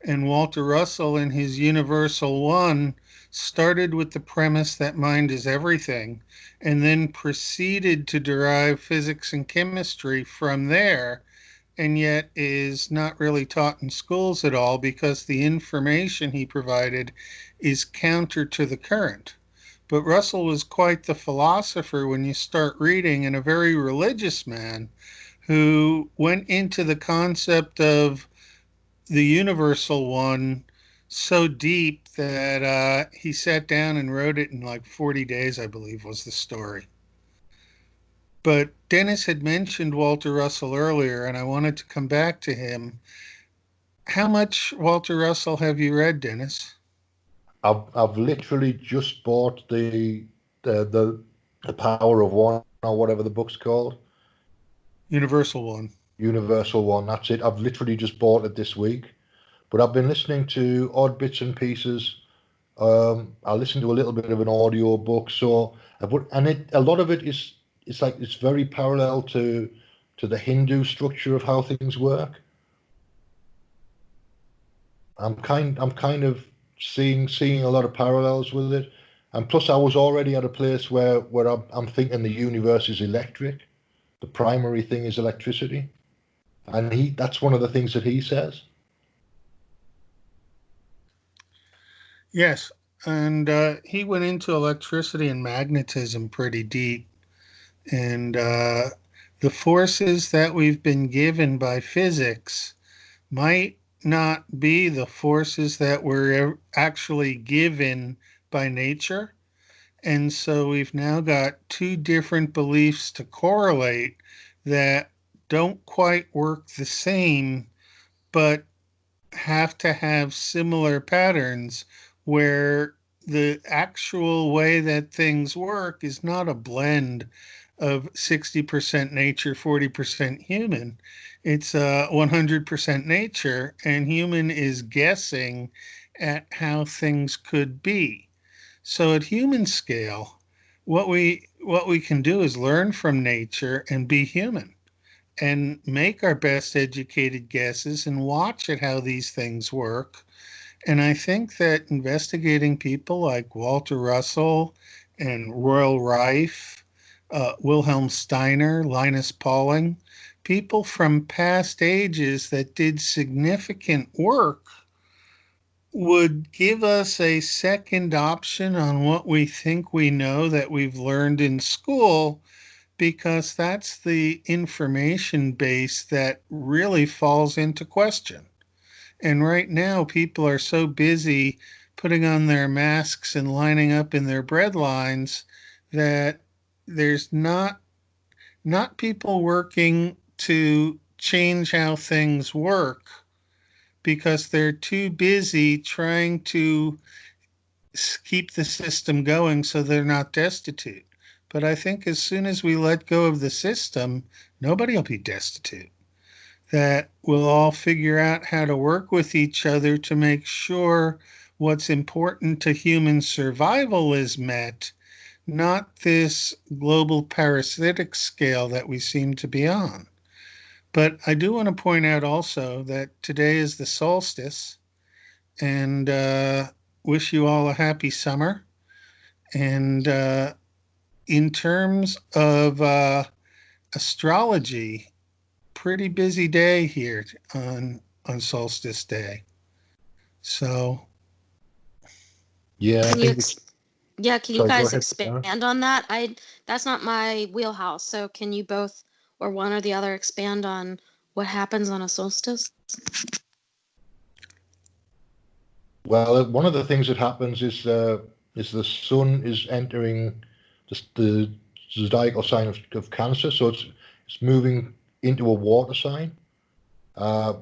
Speaker 7: And Walter Russell, in his Universal One, started with the premise that mind is everything, and then proceeded to derive physics and chemistry from there, and yet is not really taught in schools at all because the information he provided is counter to the current. But Russell was quite the philosopher when you start reading, and a very religious man who went into the concept of the Universal One so deep that he sat down and wrote it in like 40 days, I believe was the story. But Dennis had mentioned Walter Russell earlier, and I wanted to come back to him. How much Walter Russell have you read, Dennis?
Speaker 5: I've literally just bought the Power of One, or whatever the book's called.
Speaker 7: Universal One.
Speaker 5: Universal One. That's it. I've literally just bought it this week. But I've been listening to odd bits and pieces. I listened to a little bit of an audio book. So, a lot of it is, it's very parallel to the Hindu structure of how things work. I'm kind of seeing a lot of parallels with it. And plus, I was already at a place where I'm thinking the universe is electric. The primary thing is electricity, and that's one of the things that he says.
Speaker 7: Yes, and he went into electricity and magnetism pretty deep. And the forces that we've been given by physics might not be the forces that were actually given by nature. And so we've now got two different beliefs to correlate that don't quite work the same, but have to have similar patterns where the actual way that things work is not a blend of 60% nature, 40% human. It's 100% nature, and human is guessing at how things could be. So at human scale, what we can do is learn from nature and be human and make our best educated guesses and watch at how these things work. And I think that investigating people like Walter Russell and Royal Rife, Wilhelm Steiner, Linus Pauling, people from past ages that did significant work would give us a second option on what we think we know that we've learned in school, because that's the information base that really falls into question. And right now, people are so busy putting on their masks and lining up in their bread lines that there's not people working to change how things work because they're too busy trying to keep the system going so they're not destitute. But I think as soon as we let go of the system, nobody will be destitute. That we'll all figure out how to work with each other to make sure what's important to human survival is met, not this global parasitic scale that we seem to be on. But I do want to point out also that today is the solstice, and wish you all a happy summer. And in terms of astrology, pretty busy day here on Solstice Day. So,
Speaker 5: Yeah, I
Speaker 6: Can you
Speaker 5: think.
Speaker 6: can you
Speaker 5: Sorry, go
Speaker 6: guys
Speaker 5: ahead, Sarah.
Speaker 6: expand on that? That's not my wheelhouse. So can you both or one or the other expand on what happens on a solstice?
Speaker 5: Well, one of the things that happens is the sun is entering the zodiacal sign of Cancer, so it's moving into a water sign, uh,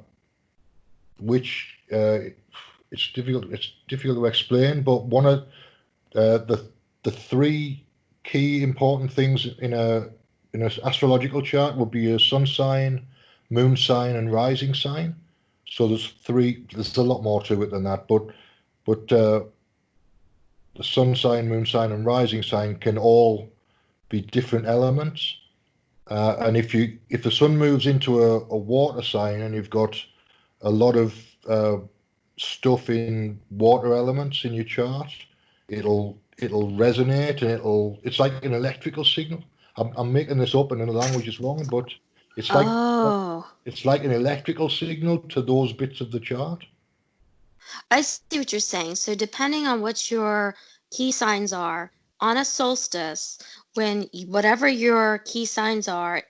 Speaker 5: which it's difficult to explain. But one of the three key important things in an astrological chart would be a sun sign, moon sign, and rising sign. So there's three. There's a lot more to it than that, but the sun sign, moon sign, and rising sign can all be different elements. And if the sun moves into a water sign and you've got a lot of stuff in water elements in your chart, it'll resonate, and it's like an electrical signal. I'm making this up and the language is wrong, but it's like
Speaker 6: Oh,
Speaker 5: it's like an electrical signal to those bits of the chart.
Speaker 6: I see what you're saying. So depending on what your key signs are on a solstice, whatever your key signs are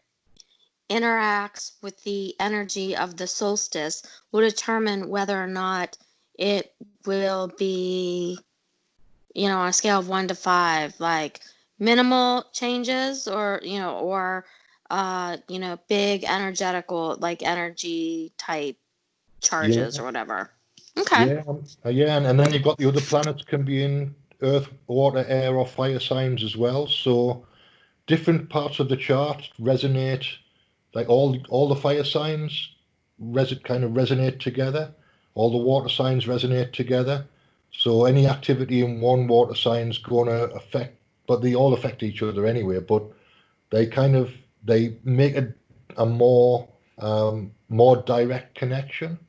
Speaker 6: interacts with the energy of the solstice will determine whether or not it will be, on a scale of 1 to 5, like minimal changes or big energetical, like energy type
Speaker 5: Yeah,
Speaker 6: charges or whatever. Okay.
Speaker 5: yeah, yeah, and then you've got the other planets can be in Earth, water, air, or fire signs as well. So different parts of the chart resonate, like all the fire signs kind of resonate together. All the water signs resonate together. So any activity in one water sign is going to affect, but they all affect each other anyway. But they make a more direct connection.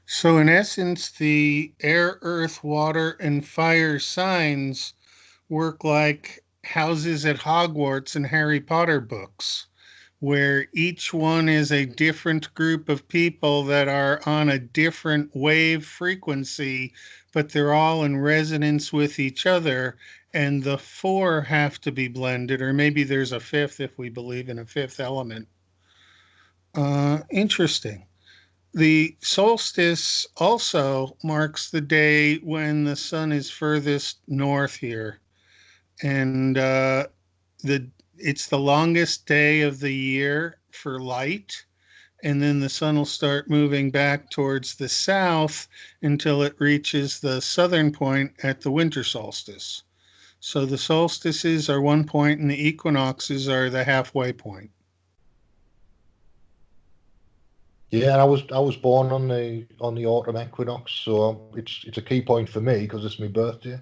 Speaker 7: So, in essence, the air, earth, water, and fire signs work like houses at Hogwarts and Harry Potter books, where each one is a different group of people that are on a different wave frequency, but they're all in resonance with each other. And the four have to be blended, or maybe there's a fifth if we believe in a fifth element. Interesting. The solstice also marks the day when the sun is furthest north here, and it's the longest day of the year for light, and then the sun will start moving back towards the south until it reaches the southern point at the winter solstice. So the solstices are one point, and the equinoxes are the halfway point.
Speaker 5: Yeah, I was born on the autumn equinox, so it's a key point for me because it's my birthday.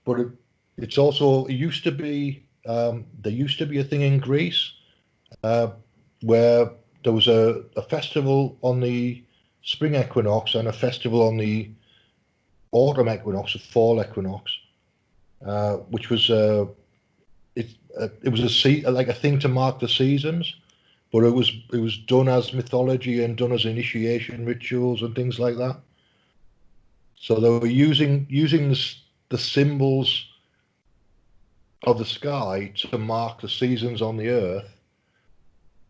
Speaker 5: But it's also it used to be there used to be a thing in Greece uh, where there was a festival on the spring equinox and a festival on the autumn equinox, the fall equinox, which was it was like a thing to mark the seasons, but it was done as mythology and done as initiation rituals and things like that. So they were using the symbols of the sky to mark the seasons on the earth,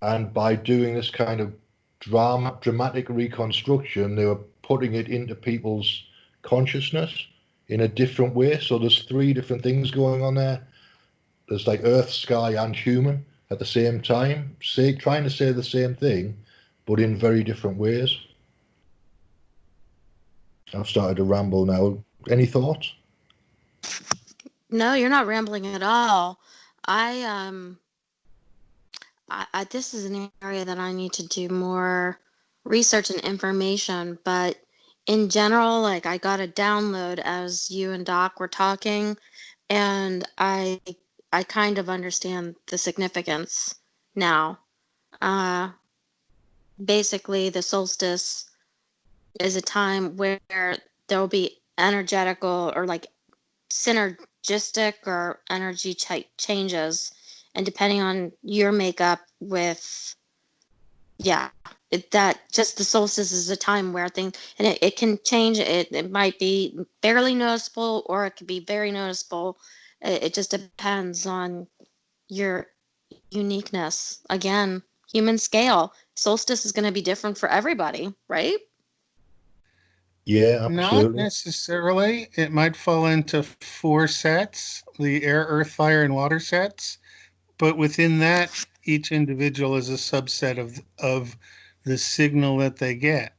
Speaker 5: and by doing this kind of dramatic reconstruction, they were putting it into people's consciousness in a different way. So there's three different things going on there. There's like earth, sky, and human at the same time, trying to say the same thing, but in very different ways. I've started to ramble now. Any thoughts?
Speaker 6: No, you're not rambling at all. I this is an area that I need to do more research and information, but in general, like I got a download as you and Doc were talking, and I kind of understand the significance now. Uh, Basically, the solstice is a time where there will be energetical or like synergistic or energy changes, and depending on your makeup with, yeah, that just the solstice is a time where things, and it can change. It might be barely noticeable or it could be very noticeable. It just depends on your uniqueness. Again, human scale. Solstice is going to be different for everybody, right?
Speaker 5: Yeah,
Speaker 7: Not
Speaker 5: absolutely.
Speaker 7: necessarily. It might fall into four sets, the air, earth, fire, and water sets. But within that, each individual is a subset of the signal that they get.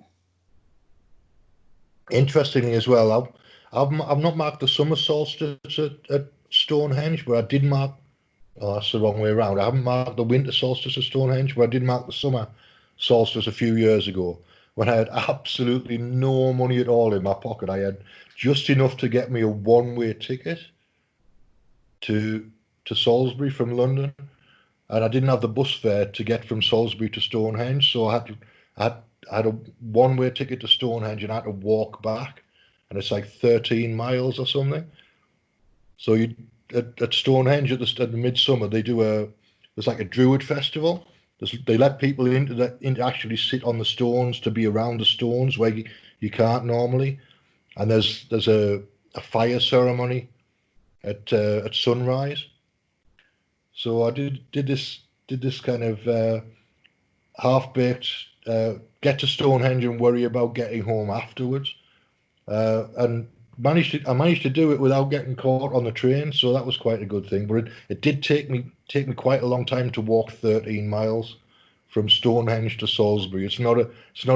Speaker 5: Interestingly, as well, I've not marked the summer solstice at Stonehenge, but I did mark. Oh, that's the wrong way around. I haven't marked the winter solstice at Stonehenge, but I did mark the summer solstice a few years ago when I had absolutely no money at all in my pocket. I had just enough to get me a one-way ticket to Salisbury from London, and I didn't have the bus fare to get from Salisbury to Stonehenge, so I had a one-way ticket to Stonehenge, and I had to walk back, and it's like 13 miles or something. So you at Stonehenge at the midsummer there's like a Druid festival. They let people in to actually sit on the stones, to be around the stones where you can't normally, and there's a fire ceremony at sunrise. So I did this kind of half-baked get to Stonehenge and worry about getting home afterwards, and I managed to do it without getting caught on the train, so that was quite a good thing. But it did take me quite a long time to walk 13 miles from Stonehenge to Salisbury. It's not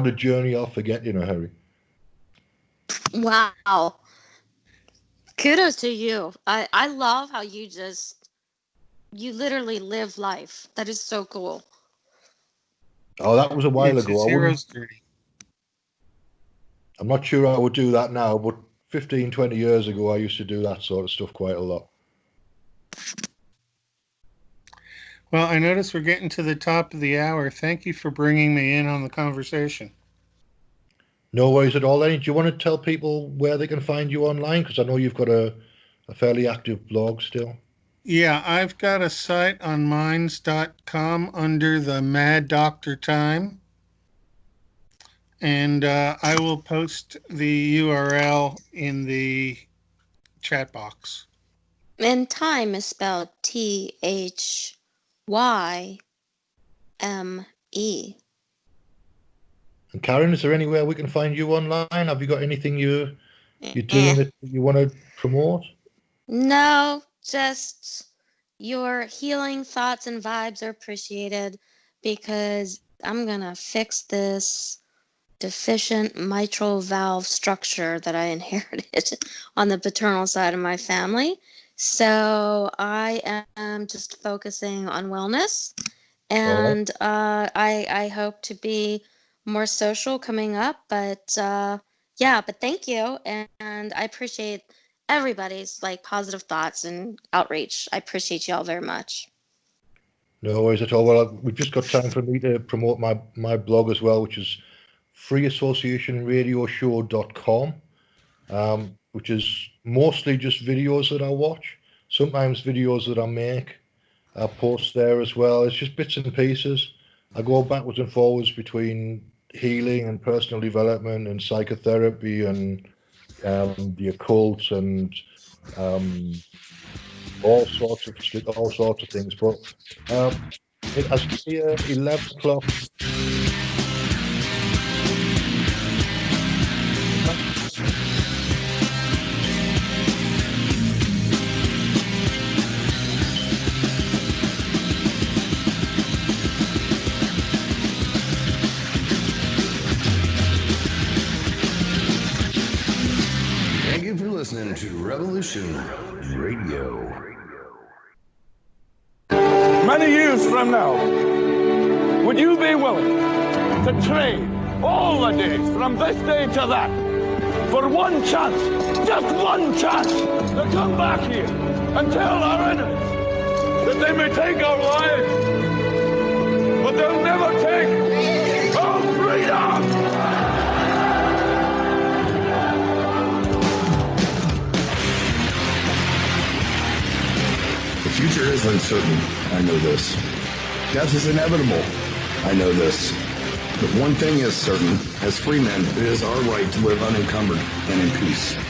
Speaker 5: a journey I'll forget in a hurry.
Speaker 6: Wow. Kudos to you. I love how you literally live life. That is so cool.
Speaker 5: Oh, that was a while
Speaker 7: It's
Speaker 5: ago.
Speaker 7: hero's journey.
Speaker 5: I'm not sure I would do that now, but 15, 20 years ago, I used to do that sort of stuff quite a lot.
Speaker 7: Well, I notice we're getting to the top of the hour. Thank you for bringing me in on the conversation.
Speaker 5: No worries at all, Lenny. Do you want to tell people where they can find you online? Because I know you've got a fairly active blog still.
Speaker 7: Yeah, I've got a site on minds.com under the Mad Doctor Time. And I will post the URL in the chat box.
Speaker 6: And time is spelled THYME.
Speaker 5: And Karen, is there anywhere we can find you online? Have you got anything you're doing that you want to promote?
Speaker 6: No, just your healing thoughts and vibes are appreciated, because I'm going to fix this deficient mitral valve structure that I inherited on the paternal side of my family. So I am just focusing on wellness, and I hope to be more social coming up. But but thank you, and I appreciate everybody's like positive thoughts and outreach. I appreciate you all very much.
Speaker 5: No worries at all. Well, we've just got time for me to promote my blog as well, which is freeassociationradioshow.com, which is mostly just videos that I watch, sometimes videos that I make. I post there as well. It's just bits and pieces. I go backwards and forwards between healing and personal development and psychotherapy and the occult and all sorts of things. But as here 11 o'clock.
Speaker 2: Thank you for listening to Revolution Radio.
Speaker 8: Many years from now, would you be willing to trade all the days from this day to that for one chance, just one chance, to come back here and tell our enemies that they may take our lives, but they'll never take our freedom?
Speaker 2: The future is uncertain. I know this. Death is inevitable. I know this. But one thing is certain. As free men, it is our right to live unencumbered and in peace.